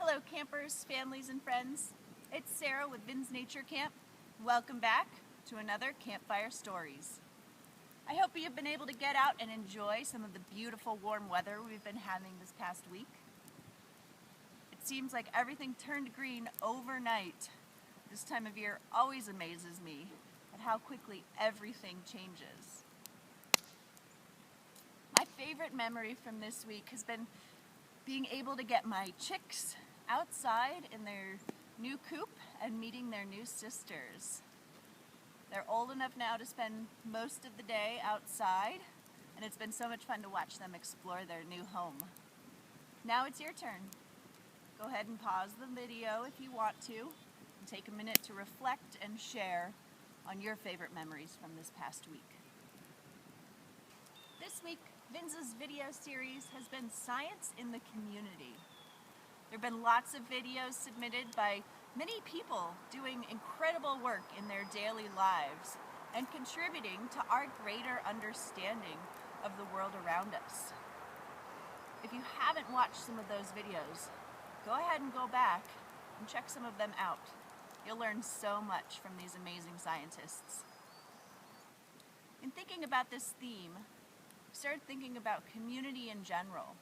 Hello campers, families, and friends. It's Sarah with Vin's Nature Camp. Welcome back to another Campfire Stories. I hope you've been able to get out and enjoy some of the beautiful warm weather we've been having this past week. It seems like everything turned green overnight. This time of year always amazes me at how quickly everything changes. My favorite memory from this week has been being able to get my chicks outside in their new coop and meeting their new sisters. They're old enough now to spend most of the day outside, and it's been so much fun to watch them explore their new home. Now it's your turn. Go ahead and pause the video if you want to, and take a minute to reflect and share on your favorite memories from this past week. This week, Vince's video series has been Science in the Community. There have been lots of videos submitted by many people doing incredible work in their daily lives and contributing to our greater understanding of the world around us. If you haven't watched some of those videos, go ahead and go back and check some of them out. You'll learn so much from these amazing scientists. In thinking about this theme, I started thinking about community in general.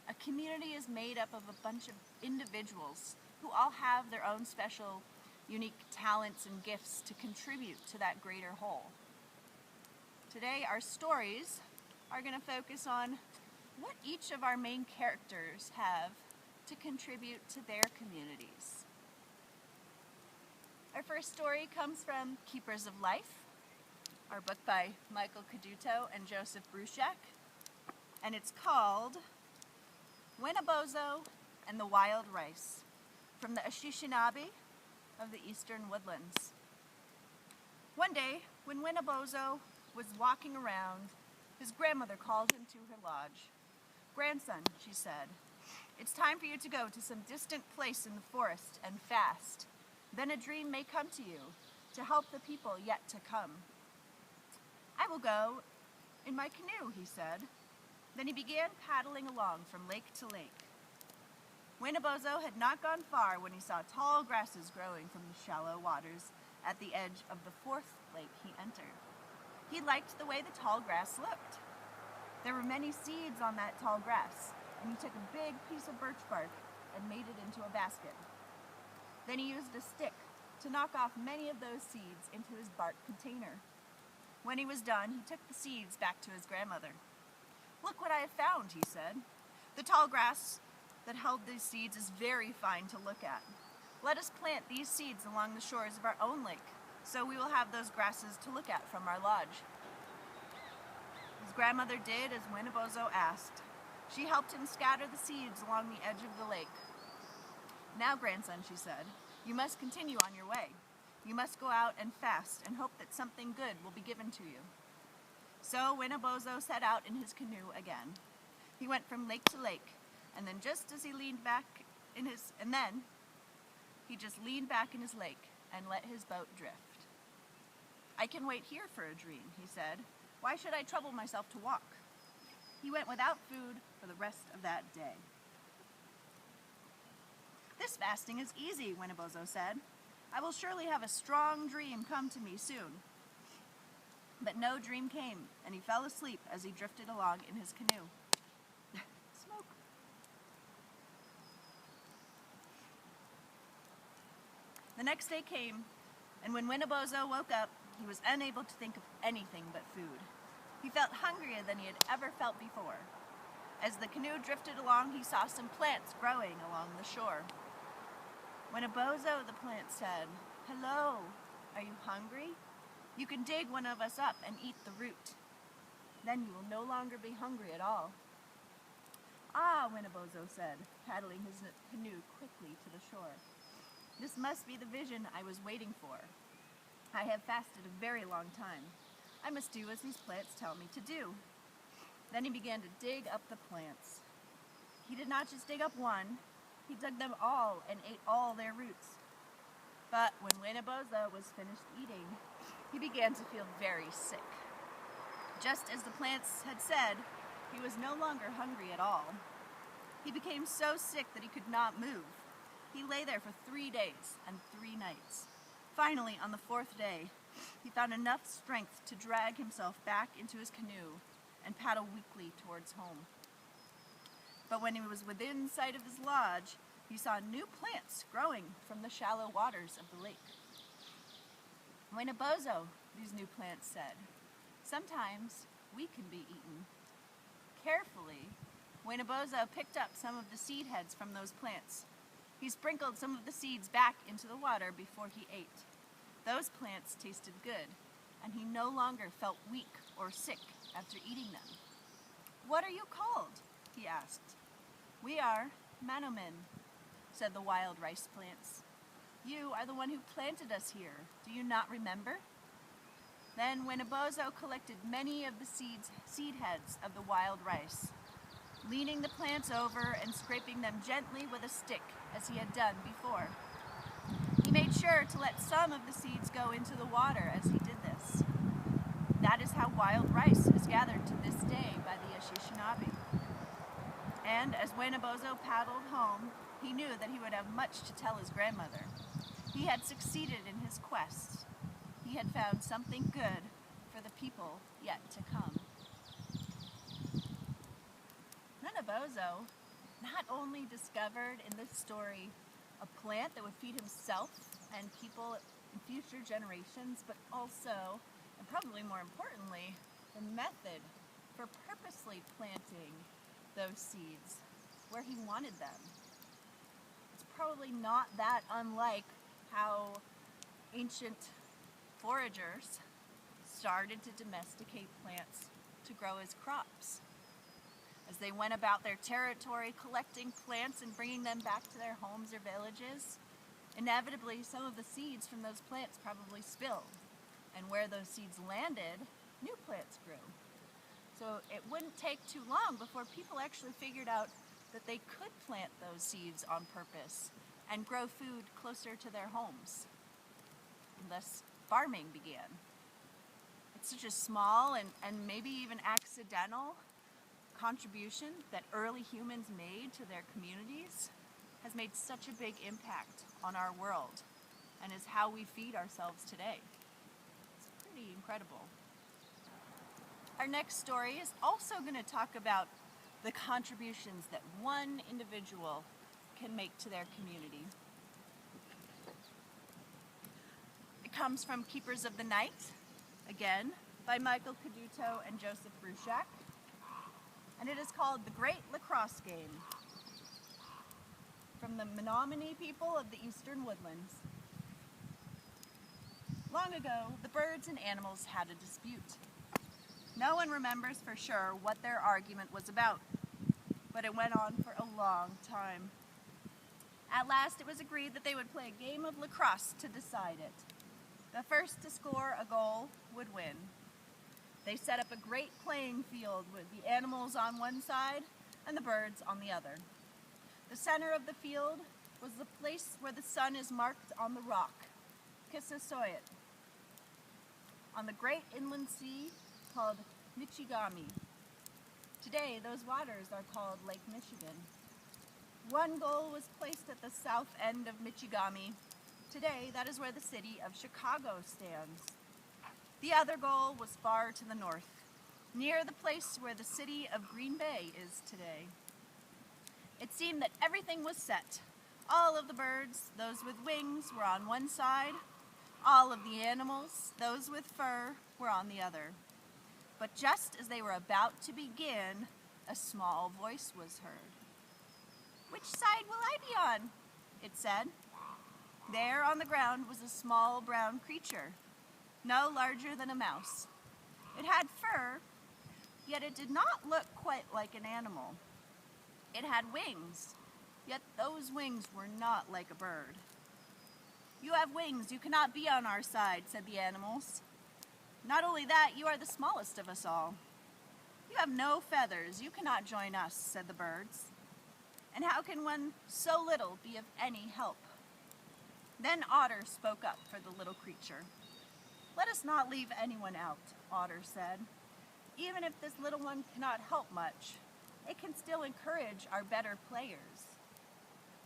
A community is made up of a bunch of individuals who all have their own special, unique talents and gifts to contribute to that greater whole. Today, our stories are going to focus on what each of our main characters have to contribute to their communities. Our first story comes from Keepers of Life, our book by Michael Caduto and Joseph Bruchac, and it's called Wina Bozo and the Wild Rice, from the Anishinaabe of the Eastern Woodlands. One day, when Wina Bozo was walking around, his grandmother called him to her lodge. "Grandson," she said, "it's time for you to go to some distant place in the forest and fast. Then a dream may come to you to help the people yet to come." "I will go in my canoe," he said. Then he began paddling along from lake to lake. Wina Bozo had not gone far when he saw tall grasses growing from the shallow waters at the edge of the fourth lake he entered. He liked the way the tall grass looked. There were many seeds on that tall grass, and he took a big piece of birch bark and made it into a basket. Then he used a stick to knock off many of those seeds into his bark container. When he was done, he took the seeds back to his grandmother. "Look what I have found," he said. "The tall grass that held these seeds is very fine to look at. Let us plant these seeds along the shores of our own lake, so we will have those grasses to look at from our lodge." His grandmother did as Wina Bozo asked. She helped him scatter the seeds along the edge of the lake. "Now, grandson," she said, "you must continue on your way. You must go out and fast and hope that something good will be given to you." So Wina Bozo set out in his canoe again. He went from lake to lake, and then just as he leaned back in his lake and let his boat drift. "I can wait here for a dream," he said. "Why should I trouble myself to walk?" He went without food for the rest of that day. "This fasting is easy," Wina Bozo said. "I will surely have a strong dream come to me soon." But no dream came, and he fell asleep as he drifted along in his canoe. Smoke. The next day came, and when Wina Bozo woke up, he was unable to think of anything but food. He felt hungrier than he had ever felt before. As the canoe drifted along, he saw some plants growing along the shore. "Wina Bozo," the plant said, "hello, are you hungry? You can dig one of us up and eat the root. Then you will no longer be hungry at all." "Ah," Wina Bozo said, paddling his canoe quickly to the shore. "This must be the vision I was waiting for. I have fasted a very long time. I must do as these plants tell me to do." Then he began to dig up the plants. He did not just dig up one, he dug them all and ate all their roots. But when Wina Bozo was finished eating, he began to feel very sick. Just as the plants had said, he was no longer hungry at all. He became so sick that he could not move. He lay there for 3 days and 3 nights. Finally, on the 4th day, he found enough strength to drag himself back into his canoe and paddle weakly towards home. But when he was within sight of his lodge, he saw new plants growing from the shallow waters of the lake. Wina Bozo, these new plants said, sometimes we can be eaten. Carefully, Wina Bozo picked up some of the seed heads from those plants. He sprinkled some of the seeds back into the water before he ate. Those plants tasted good, and he no longer felt weak or sick after eating them. "What are you called?" he asked. "We are Manomen," said the wild rice plants. "You are the one who planted us here. Do you not remember?" Then Wina Bozo collected many of the seed heads of the wild rice, leaning the plants over and scraping them gently with a stick as he had done before. He made sure to let some of the seeds go into the water as he did this. That is how wild rice is gathered to this day by the Anishinaabe. And as Wina Bozo paddled home, he knew that he would have much to tell his grandmother. He had succeeded in his quest. He had found something good for the people yet to come. Wina Bozo not only discovered in this story a plant that would feed himself and people in future generations, but also, and probably more importantly, the method for purposely planting those seeds where he wanted them. It's probably not that unlike how ancient foragers started to domesticate plants to grow as crops. As they went about their territory collecting plants and bringing them back to their homes or villages, inevitably some of the seeds from those plants probably spilled, and where those seeds landed, new plants grew. So it wouldn't take too long before people actually figured out that they could plant those seeds on purpose and grow food closer to their homes. And thus farming began. It's such a small and maybe even accidental contribution that early humans made to their communities has made such a big impact on our world and is how we feed ourselves today. It's pretty incredible. Our next story is also going to talk about the contributions that one individual can make to their community. It comes from Keepers of the Night, again, by Michael Caduto and Joseph Bruchac, and it is called The Great Lacrosse Game, from the Menominee people of the Eastern Woodlands. Long ago, the birds and animals had a dispute. No one remembers for sure what their argument was about, but it went on for a long time. At last, it was agreed that they would play a game of lacrosse to decide it. The first to score a goal would win. They set up a great playing field with the animals on one side and the birds on the other. The center of the field was the place where the sun is marked on the rock, Kissasoit, on the great inland sea called Michigami. Today, those waters are called Lake Michigan. One goal was placed at the south end of Michigami. Today, that is where the city of Chicago stands. The other goal was far to the north, near the place where the city of Green Bay is today. It seemed that everything was set. All of the birds, those with wings, were on one side. All of the animals, those with fur, were on the other. But just as they were about to begin, a small voice was heard. "Which side will I be on?" it said. There on the ground was a small brown creature, no larger than a mouse. It had fur, yet it did not look quite like an animal. It had wings, yet those wings were not like a bird. "You have wings, you cannot be on our side," said the animals. "Not only that, you are the smallest of us all." "You have no feathers, you cannot join us," said the birds. "And how can one so little be of any help?" Then Otter spoke up for the little creature. "Let us not leave anyone out," Otter said. "Even if this little one cannot help much, it can still encourage our better players."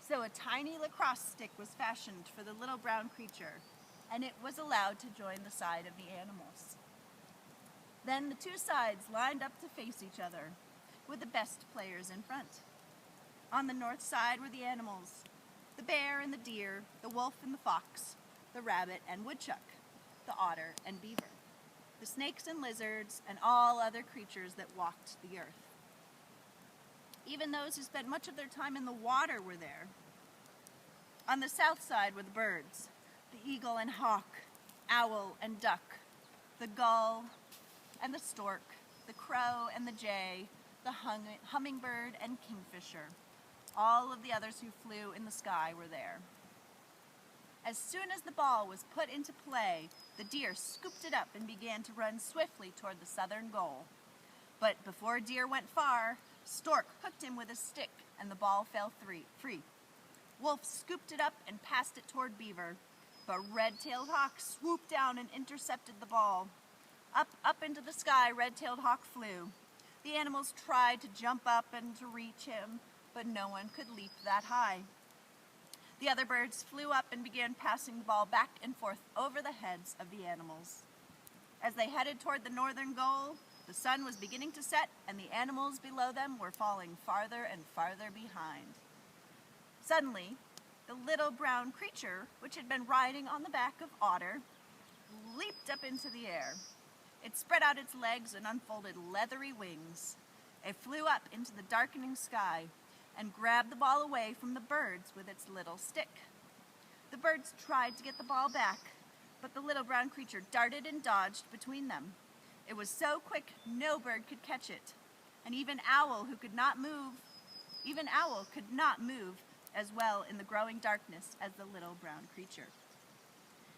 So a tiny lacrosse stick was fashioned for the little brown creature, and it was allowed to join the side of the animals. Then the two sides lined up to face each other, with the best players in front. On the north side were the animals, the bear and the deer, the wolf and the fox, the rabbit and woodchuck, the otter and beaver, the snakes and lizards, and all other creatures that walked the earth. Even those who spent much of their time in the water were there. On the south side were the birds, the eagle and hawk, owl and duck, the gull and the stork, the crow and the jay, the hummingbird and kingfisher. All of the others who flew in the sky were there. As soon as the ball was put into play, the deer scooped it up and began to run swiftly toward the southern goal. But before Deer went far, Stork hooked him with a stick and the ball fell free. Wolf scooped it up and passed it toward Beaver, but Red-tailed Hawk swooped down and intercepted the ball. Up into the sky, Red-tailed Hawk flew. The animals tried to jump up and to reach him, but no one could leap that high. The other birds flew up and began passing the ball back and forth over the heads of the animals. As they headed toward the northern goal, the sun was beginning to set, and the animals below them were falling farther and farther behind. Suddenly, the little brown creature, which had been riding on the back of Otter, leaped up into the air. It spread out its legs and unfolded leathery wings. It flew up into the darkening sky and grabbed the ball away from the birds with its little stick. The birds tried to get the ball back, but the little brown creature darted and dodged between them. It was so quick no bird could catch it, and even Owl could not move as well in the growing darkness as the little brown creature.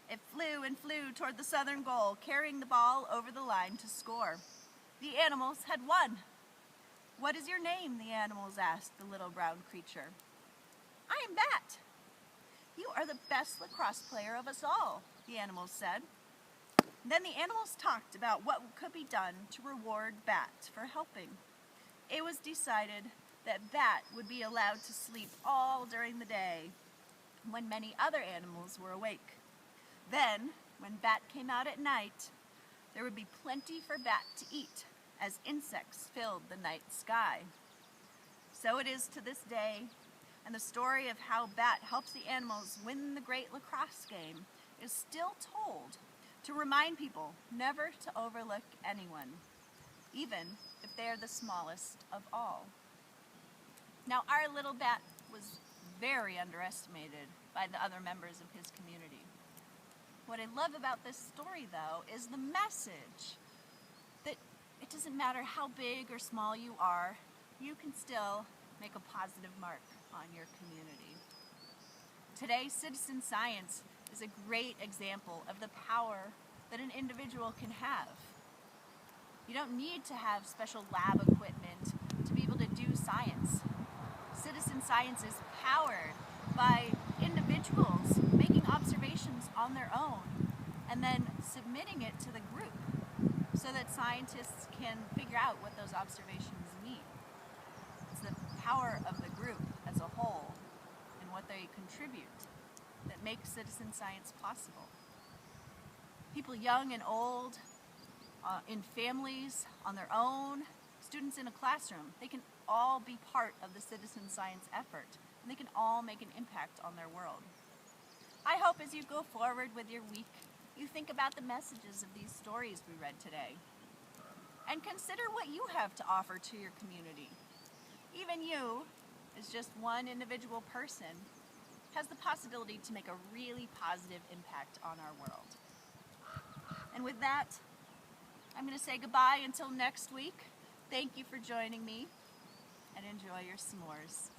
It flew and flew toward the southern goal, carrying the ball over the line to score. The animals had won. "What is your name?" the animals asked the little brown creature. "I am Bat." "You are the best lacrosse player of us all," the animals said. Then the animals talked about what could be done to reward Bat for helping. It was decided that Bat would be allowed to sleep all during the day when many other animals were awake. Then, when Bat came out at night, there would be plenty for Bat to eat as insects filled the night sky. So it is to this day, and the story of how Bat helps the animals win the great lacrosse game is still told to remind people never to overlook anyone, even if they are the smallest of all. Now, our little Bat was very underestimated by the other members of his community. What I love about this story, though, is the message that it doesn't matter how big or small you are, you can still make a positive mark on your community. Today, citizen science is a great example of the power that an individual can have. You don't need to have special lab equipment to be able to do science. Citizen science is powered by individuals making observations on their own and then submitting it to the group so that scientists can figure out what those observations mean. It's the power of the group as a whole and what they contribute that makes citizen science possible. People young and old, in families, on their own, students in a classroom, they can all be part of the citizen science effort, and they can all make an impact on their world. I hope as you go forward with your week, you think about the messages of these stories we read today, and consider what you have to offer to your community. Even you, as just one individual person, has the possibility to make a really positive impact on our world. And with that, I'm going to say goodbye until next week. Thank you for joining me, and enjoy your s'mores.